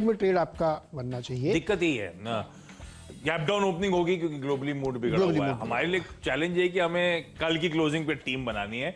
में ट्रेड आपका बनना चाहिए। दिक्कत ही है ना, गैप डाउन ओपनिंग होगी क्योंकि ग्लोबली मूड बिगड़ा हुआ है। हमारे लिए चैलेंज है कि हमें कल की क्लोजिंग पे टीम बनानी है।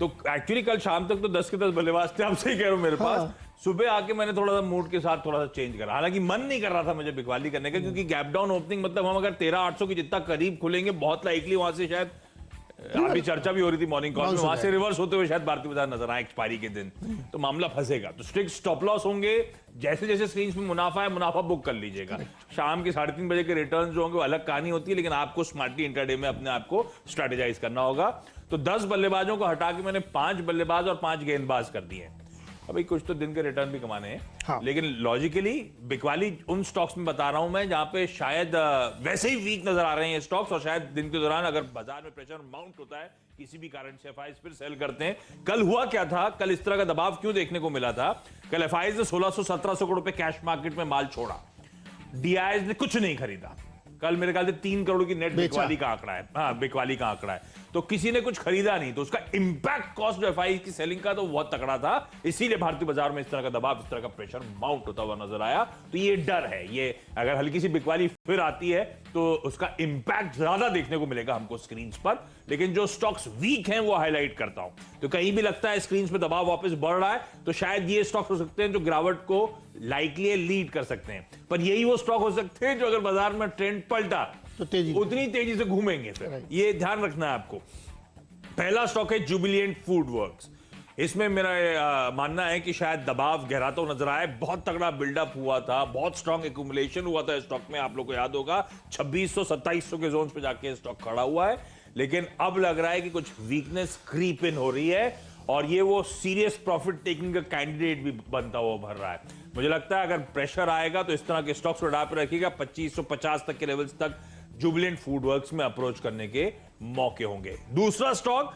तो एक्चुअली कल शाम तक तो 10 के 10 बल्लेबाज थे, आपसे ही कह रहा हूं मेरे पास। सुबह आके मैंने थोड़ा सा मूड के साथ थोड़ा सा चेंज करा, हालांकि मन नहीं कर रहा था मुझे बिकवाली करने का, क्योंकि गैप डाउन ओपनिंग मतलब हम अगर 13,800 के जितना करीब खुलेंगे, बहुत लाइकली वहां से शायद अभी चर्चा भी हो रही थी मॉर्निंग कॉल में, वहां से रिवर्स होते हुए शायद भारतीय बाजार नजर आए एक्सपायरी के दिन, तो मामला फंसेगा। तो स्ट्रिक्ट स्टॉप लॉस होंगे, जैसे जैसे स्क्रीन में मुनाफा है मुनाफा बुक कर लीजिएगा। शाम के 3:30 बजे के रिटर्न जो होंगे वो अलग कहानी होती है, लेकिन आपको स्मार्टली इंट्राडे में अपने आप को स्ट्रेटेजाइज करना होगा। तो 10 बल्लेबाजों को हटा के मैंने 5 बल्लेबाज और 5 गेंदबाज कर दिए। अभी कुछ तो दिन के रिटर्न भी कमाने हैं, हाँ। लेकिन लॉजिकली बिकवाली उन स्टॉक्स में बता रहा हूं मैं जहां पे शायद वैसे ही वीक नजर आ रहे हैं स्टॉक्स, और शायद दिन के दौरान अगर बाजार में प्रेशर माउंट होता है किसी भी कारण से एफआईज फिर सेल करते हैं। कल हुआ क्या था, कल इस तरह का दबाव क्यों देखने को मिला था? कल एफआईज ने 1600-1700 करोड़ रुपए कैश मार्केट में माल छोड़ा, डीआईज ने कुछ नहीं खरीदा। कल मेरे ख्याल से 3 करोड़ की नेट बिकवाली का आंकड़ा है, हाँ बिकवाली का आंकड़ा है, तो किसी ने कुछ खरीदा नहीं, तो उसका इंपैक्ट कॉस्ट जो एफआई की सेलिंग का तो बहुत तगड़ा था। इसीलिए भारतीय बाजार में इस तरह का दबाव, इस तरह का प्रेशर माउंट होता हुआ नजर आया। तो ये डर है, ये अगर हल्की सी बिकवाली फिर आती है तो उसका इंपैक्ट ज्यादा देखने को मिलेगा हमको स्क्रीन पर। लेकिन जो स्टॉक्स वीक हैं वो हाईलाइट करता हूं। तो कहीं भी लगता है स्क्रीन पे दबाव वापस बढ़ रहा है तो शायद ये स्टॉक्स हो सकते हैं जो गिरावट को लाइकली लीड कर सकते हैं, पर यही वो स्टॉक हो सकते हैं जो अगर बाजार में ट्रेंड पलटा तो उतनी तेजी से घूमेंगे फिर, ये ध्यान रखना है आपको। पहला स्टॉक है जुबिलिएंट फूड वर्क्स। इसमें मेरा मानना है कि शायद दबाव गहराता हुआ नजर आए, बहुत तगड़ा बिल्डअप हुआ था, बहुत स्ट्रॉन्ग एक्यूमुलेशन हुआ था स्टॉक में, आप लोग को याद होगा 2600-2700 के जोन पे जाके स्टॉक खड़ा हुआ है। लेकिन अब लग रहा है कि कुछ वीकनेस क्रीप इन हो रही है और ये वो सीरियस प्रॉफिट टेकिंग का कैंडिडेट भी बनता हुआ भर रहा है। मुझे लगता है अगर प्रेशर आएगा तो इस तरह के स्टॉक्स को डाल पे रखिएगा, 2550 तक के लेवल्स तक जुबिलेंट फूड वर्क्स में अप्रोच करने के मौके होंगे। दूसरा स्टॉक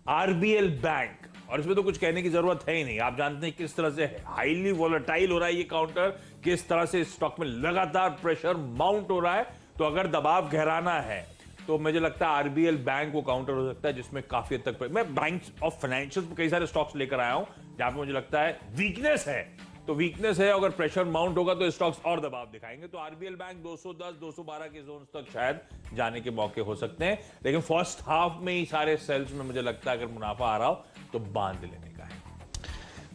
आरबीएल बैंक, और इसमें तो कुछ कहने की जरूरत है ही नहीं, आप जानते हैं किस तरह से हाईली वोलेटाइल हो रहा है ये काउंटर, किस तरह से स्टॉक में लगातार प्रेशर माउंट हो रहा है। तो अगर दबाव गहराना है तो मुझे लगता है आरबीएल बैंक वो काउंटर हो सकता है जिसमें काफी हद तक, मैं बैंक्स और फाइनेंशियल कई सारे स्टॉक्स लेकर आया हूं जहां पे मुझे लगता है वीकनेस है। तो वीकनेस है, अगर प्रेशर माउंट होगा तो स्टॉक्स और दबाव दिखाएंगे। तो आरबीएल बैंक 210-212 के जोन तक शायद जाने के मौके हो सकते हैं, लेकिन फर्स्ट हाफ में ही सारे सेल्स में मुझे लगता है अगर मुनाफा आ रहा हो तो बांध लेने का है।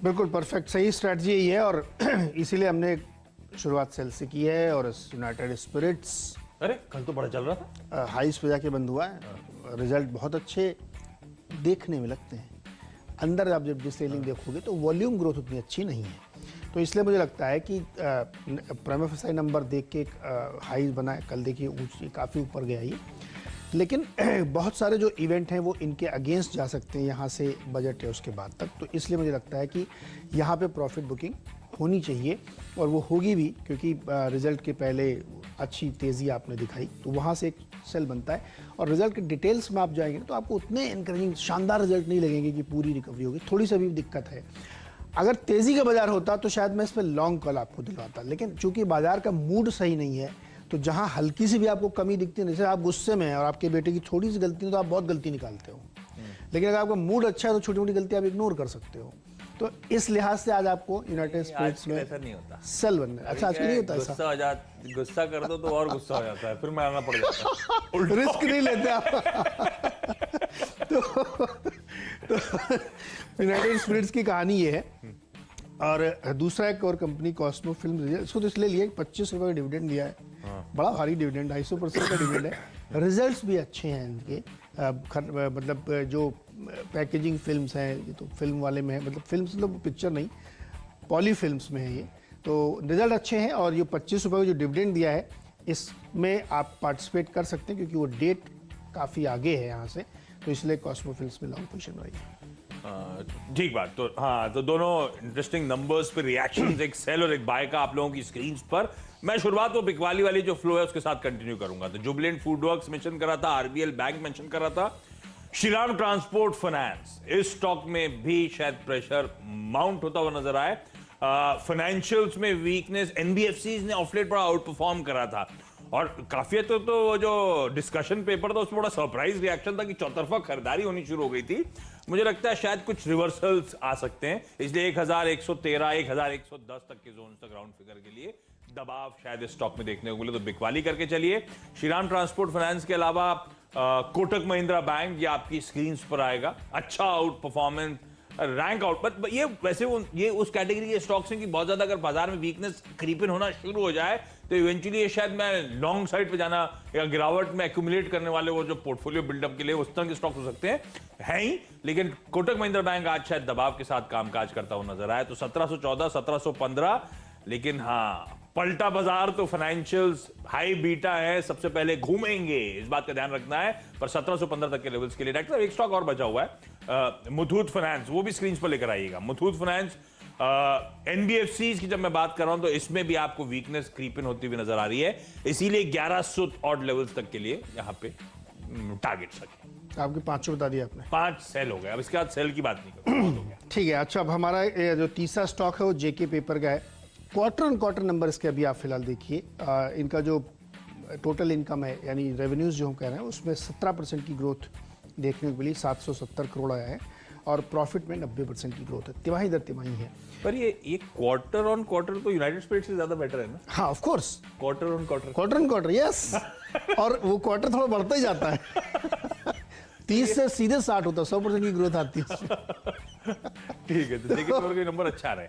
बिल्कुल परफेक्ट, सही स्ट्रैटेजी यही है और इसीलिए हमने शुरुआत सेल से की है। और यूनाइटेड स्पिरिट्स, अरे कल तो बड़ा चल रहा था, हाईस पे जाके बंद हुआ है, रिजल्ट बहुत अच्छे देखने में लगते हैं। अंदर आप जब डिटेलिंग देखोगे तो वॉल्यूम ग्रोथ उतनी अच्छी नहीं है, तो इसलिए मुझे लगता है कि प्राइम एफएसआई नंबर देख के हाई बनाए, कल देखिए ऊंची काफ़ी ऊपर गया ये, लेकिन बहुत सारे जो इवेंट हैं वो इनके अगेंस्ट जा सकते हैं यहाँ से बजट है उसके बाद तक। तो इसलिए मुझे लगता है कि यहाँ पे प्रॉफिट बुकिंग होनी चाहिए और वो होगी भी, क्योंकि रिजल्ट के पहले अच्छी तेज़ी आपने दिखाई, तो वहाँ से एक सेल बनता है। और रिजल्ट के डिटेल्स में आप जाएंगे तो आपको उतने इनकरेजिंग शानदार रिजल्ट नहीं लगेंगे कि पूरी रिकवरी होगी, थोड़ी सी भी दिक्कत है। अगर तेज़ी का बाजार होता तो शायद मैं इस पर लॉन्ग कॉल आपको दिलवाता, लेकिन चूंकि बाजार का मूड सही नहीं है तो जहाँ हल्की सी भी आपको कमी दिखती है, जैसे आप गुस्से में हैं और आपके बेटे की थोड़ी सी गलती है तो आप बहुत गलती निकालते हो, लेकिन अगर आपका मूड अच्छा है तो छोटी मोटी गलती आप इग्नोर कर सकते हो। तो इस लिहाज से आज आपको यूनाइटेड स्टेट्स में ऐसा नहीं होता, सेल बनना है। अच्छा, आज नहीं होता ऐसा, गुस्सा कर दो तो और गुस्सा हो जाता है, फिर महंगा पड़ जाता है, रिस्क नहीं लेते आप। तो यूनाइटेड स्पिरिट्स की कहानी ये है। और दूसरा एक और कंपनी कॉस्मो फिल्म, इसको तो इसलिए लिया 25 रुपये का डिविडेंड दिया है, बड़ा भारी डिविडेंड, 250% का डिविडेंड है। रिजल्ट्स भी अच्छे हैं इनके, मतलब जो पैकेजिंग फिल्म्स हैं, ये तो फिल्म वाले में है, मतलब फिल्म्स मतलब पिक्चर नहीं, पॉली फिल्म्स में है ये, तो रिजल्ट अच्छे हैं। और ये 25 रुपये का जो डिविडेंड दिया है इसमें आप पार्टिसिपेट कर सकते हैं, क्योंकि वो डेट काफ़ी आगे है यहाँ से, तो इसलिए कॉस्मो फिल्म्स में लॉन्ग पोजीशन रही है। ठीक बात। तो हाँ, तो दोनों इंटरेस्टिंग नंबर्स पे रिएक्शंस, एक सेल और एक बाय का आप लोगों की स्क्रीन्स पर। मैं शुरुआत वो बिकवाली वाली जो फ्लो है उसके साथ कंटिन्यू करूंगा। तो जुबिलेंट फूड वर्क्स मेंशन करा था, आरबीएल बैंक मेंशन करा था, श्रीराम ट्रांसपोर्ट फाइनेंस, इस स्टॉक में भी शायद प्रेशर माउंट होता हुआ नजर आए। फाइनेंशियल्स में वीकनेस, एनबीएफसीज ने ऑफ लेट बड़ा आउट परफॉर्म करा था, और काफी तो जो डिस्कशन पेपर था उसमें बड़ा सरप्राइज रिएक्शन था कि चौतरफा खरीदारी होनी शुरू हो गई थी। मुझे लगता है शायद कुछ रिवर्सल्स आ सकते हैं, इसलिए 1113 1110 तक के जोन तक राउंड फिगर के लिए दबाव शायद इस स्टॉक में देखने को मिले। तो बिकवाली करके चलिए। श्रीराम ट्रांसपोर्ट फाइनेंस के अलावा कोटक महिंद्रा बैंक, ये आपकी स्क्रीन पर आएगा, अच्छा out performance, rank out. But ये वैसे ये उस कैटेगरी के स्टॉक्स हैं कि बहुत ज्यादा अगर बाजार में वीकनेस क्रीपिन होना शुरू हो जाए तो इवेंचुअली ये शायद मैं लॉन्ग साइड पे जाना या गिरावट में एक्यूमुलेट करने वाले वो जो पोर्टफोलियो बिल्डअप के लिए उस तरह के स्टॉक हो सकते हैं, है ही। लेकिन कोटक महिंद्रा बैंक आज शायद दबाव के साथ कामकाज करता हुआ नजर आया। तो 1714 1715, लेकिन हाँ पलटा बाजार तो फाइनेंशियल्स हाई बीटा है, सबसे पहले घूमेंगे, इस बात का ध्यान रखना है। पर 1715 तक के लेवल्स के लिए डॉक्टर एक स्टॉक और बचा हुआ है, मुथूट फाइनेंस, वो भी स्क्रीन पर लेकर आइएगा। मुथूट फाइनेंस, एनबीएफसीज की जब मैं बात कर रहा हूं तो इसमें भी आपको वीकनेस क्रीप इन होती हुई नजर आ रही है, इसीलिए 1100 ऑड लेवल्स तक के लिए यहां पे टारगेट सके। आपके 500 बता दिया आपने, 5 सेल हो गया, अब इसके बाद सेल की बात नहीं करूंगा। ठीक है। अच्छा, अब हमारा जो तीसरा स्टॉक है वो जेके पेपर का है। क्वार्टर ऑन क्वार्टर नंबर इसके अभी आप फिलहाल देखिए, इनका जो टोटल इनकम है यानी रेवेन्यूज जो हम कह रहे हैं उसमें 17% की ग्रोथ देखने को मिली, 770 करोड़ आया है, और प्रॉफिट में 90% की ग्रोथ है, तिमाही दर तिमाही है। पर ये क्वार्टर ऑन क्वार्टर तो यूनाइटेड स्टेट्स से ज्यादा बेटर है ना? हाँ, of course, quarter on quarter, quarter on quarter, yes. और वो क्वार्टर थोड़ा बढ़ता ही जाता है। 30 से सीधे 60 होता है, 100% की ग्रोथ आती है उसमें। ठीक है, तो देखिए नंबर अच्छा रहे,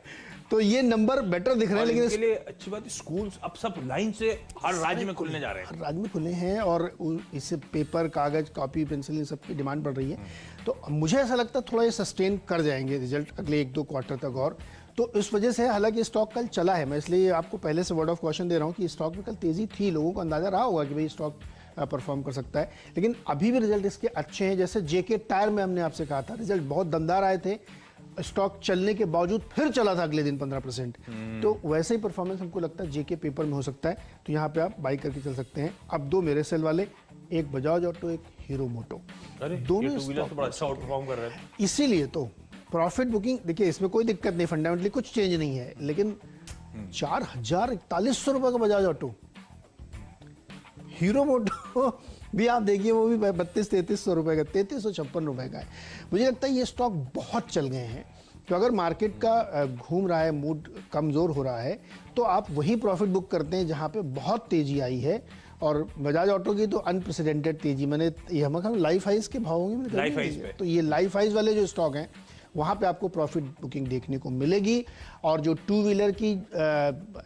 तो ये नंबर बेटर दिख रहे हैं। लेकिन इसके लिए अच्छी बात है स्कूल्स अब सब लाइन से हर राज्य में खुलने जा रहे हैं, हर राज्य में खुले हैं, और इससे पेपर, कागज, कॉपी, पेंसिल, इन सब की डिमांड बढ़ रही है। तो मुझे ऐसा लगता है थोड़ा ये सस्टेन कर जाएंगे रिजल्ट अगले 1-2 क्वार्टर तक, और तो इस वजह से हालांकि स्टॉक कल चला है, मैं इसलिए आपको पहले से वर्ड ऑफ कॉशन दे रहा हूँ कि स्टॉक में कल तेजी थी, लोगों को अंदाजा रहा होगा कि भाई स्टॉक परफॉर्म कर सकता है, लेकिन अभी भी रिजल्ट इसके अच्छे हैं। जैसे जेके टायर में हमने आपसे कहा था रिजल्ट बहुत दमदार आए थे, स्टॉक चलने के बावजूद फिर चला था अगले दिन 15%, तो वैसे ही परफॉर्मेंस हमको लगता है जेके पेपर में हो सकता है। तो यहाँ पे आप बाई करके चल सकते हैं। अब 2 मेरे सेल वाले, एक बजाज ऑटो, एक हीरो मोटो, दोनों तो बड़ा अच्छा आउट परफॉर्म कर रहे हैं, इसीलिए तो प्रॉफिट बुकिंग देखिए, इसमें कोई दिक्कत नहीं, फंडामेंटली कुछ चेंज नहीं है, लेकिन 4,4100 रुपए का बजाज ऑटो, हीरो मोटो भी आप देखिए वो भी 32-3300 रुपए का, 3356 रुपए का है। मुझे लगता है ये स्टॉक बहुत चल गए हैं, तो अगर मार्केट का घूम रहा है, मूड कमज़ोर हो रहा है, तो आप वही प्रॉफिट बुक करते हैं जहाँ पे बहुत तेज़ी आई है। और बजाज ऑटो की तो अनप्रेसिडेंटेड तेज़ी, मैंने ये हम लाइफ हाइज के भाव होंगे, लाइफ हाइज पे, तो ये लाइफ हाइज वाले जो स्टॉक हैं वहाँ पे आपको प्रॉफिट बुकिंग देखने को मिलेगी। और जो 2 व्हीलर की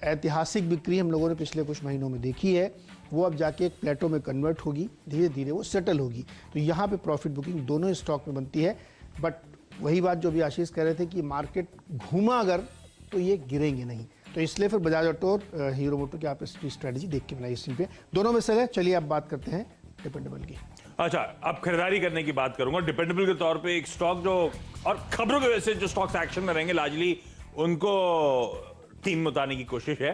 ऐतिहासिक बिक्री हम लोगों ने पिछले कुछ महीनों में देखी है, वो अब जाके एक प्लेटो में कन्वर्ट होगी, धीरे धीरे वो सेटल होगी। तो यहाँ पे प्रॉफिट बुकिंग दोनों स्टॉक में बनती है। बट वही बात जो अभी आशीष कह रहे थे कि मार्केट घूमा अगर तो ये गिरेंगे नहीं, तो इसलिए फिर बजाज ऑटो और हीरो मोटो की आप स्ट्रैटेजी देख के बनाई इस पे। दोनों में से है। चलिए अब बात करते हैं डिपेंडेबल की। अच्छा, अब खरीदारी करने की बात करूंगा डिपेंडेबल के तौर पे एक स्टॉक जो, और खबरों की वजह से जो स्टॉक्स एक्शन में रहेंगे लार्जली उनको टीम में उतारने की कोशिश है।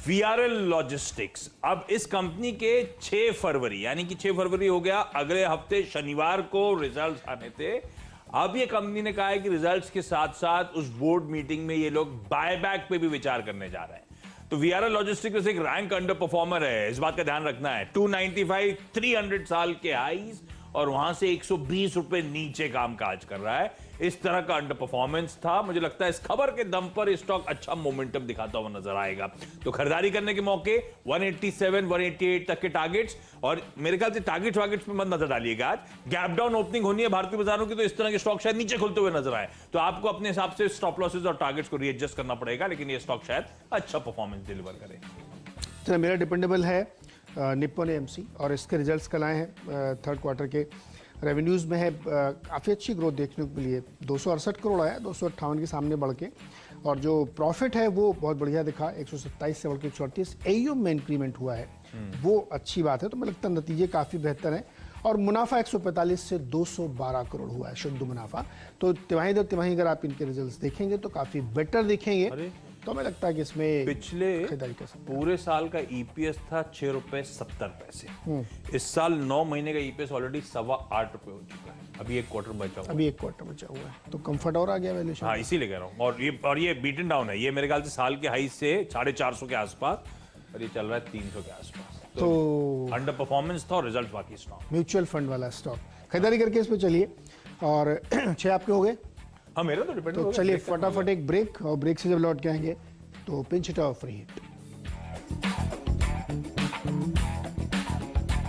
वीआरएल लॉजिस्टिक्स, अब इस कंपनी के 6 फरवरी यानी कि 6 फरवरी हो गया, अगले हफ्ते शनिवार को रिजल्ट्स आने थे। अब ये कंपनी ने कहा है कि रिजल्ट्स के साथ साथ उस बोर्ड मीटिंग में ये लोग बायबैक पे भी विचार करने जा रहे हैं। तो वीआरएल लॉजिस्टिक्स में से एक रैंक अंडर परफॉर्मर है, इस बात का ध्यान रखना है। 295 300 साल के हाईज और वहां से 120 रुपए नीचे कामकाज कर रहा है, इस तरह का अंडर परफॉर्मेंस था। मुझे लगता है इस खबर के दम पर स्टॉक अच्छा मोमेंटम दिखाता हुआ नजर आएगा। तो खरीदारी करने के मौके 187 188 तक के टारगेट्स, और मेरे ख्याल से टारगेट पे मत नजर डालिएगा। आज गैप डाउन ओपनिंग होनी है भारतीय बाजारों की, तो इस तरह के स्टॉक शायद नीचे खुलते हुए नजर आए, तो आपको अपने हिसाब से स्टॉप लॉसेस और टारगेट्स को रीएडजस्ट करना पड़ेगा, लेकिन ये स्टॉक शायद अच्छा परफॉर्मेंस डिलीवर करे। चलिए, मेरा डिपेंडेबल है निप्पॉन एएमसी, और इसके रिजल्ट्स कल आए हैं 3rd क्वार्टर के। रेवेन्यूज़ में है काफ़ी अच्छी ग्रोथ देखने को मिली है, 268 करोड़ आया, 258 के सामने बढ़ के, और जो प्रॉफिट है वो बहुत बढ़िया दिखा, 127 से बढ़ के 138। एयूएम में इंक्रीमेंट हुआ है, वो अच्छी बात है। तो मुझे लगता है नतीजे काफ़ी बेहतर हैं, और मुनाफा 145 से 212 करोड़ हुआ है शुद्ध मुनाफा। तो तिमाही दर तिमाही अगर आप इनके रिजल्ट्स देखेंगे तो काफ़ी बेटर दिखेंगे, तो हमें लगता है कि इसमें पिछले पूरे साल का ईपीएस था 6 रुपए 70 पैसे, इस साल 9 महीने का ईपीएस ऑलरेडी 8.25 रुपए हो चुका है। अभी 1 क्वार्टर बचा हुआ, अभी 1 क्वार्टर बचा हुआ है, तो कंफर्ट और आ गया वैल्यूएशन। हाँ, इसीलिए कह रहा हूँ। और ये बीटन डाउन है, ये मेरे ख्याल से साल के हाई से 450 के आसपास, और ये चल रहा है 300 के आसपास। तो अंडर परफॉर्मेंस था और रिजल्ट बाकी स्ट्रॉन्ग। म्यूचुअल फंड वाला स्टॉक खरीदारी करके इस पे चलिए। और 6 आपके हो गए। हाँ मेरा तो डिपेंड तो चलिए फटाफट एक ब्रेक, और ब्रेक से जब लौट के आएंगे तो पिंच हिट और फ्री हिट।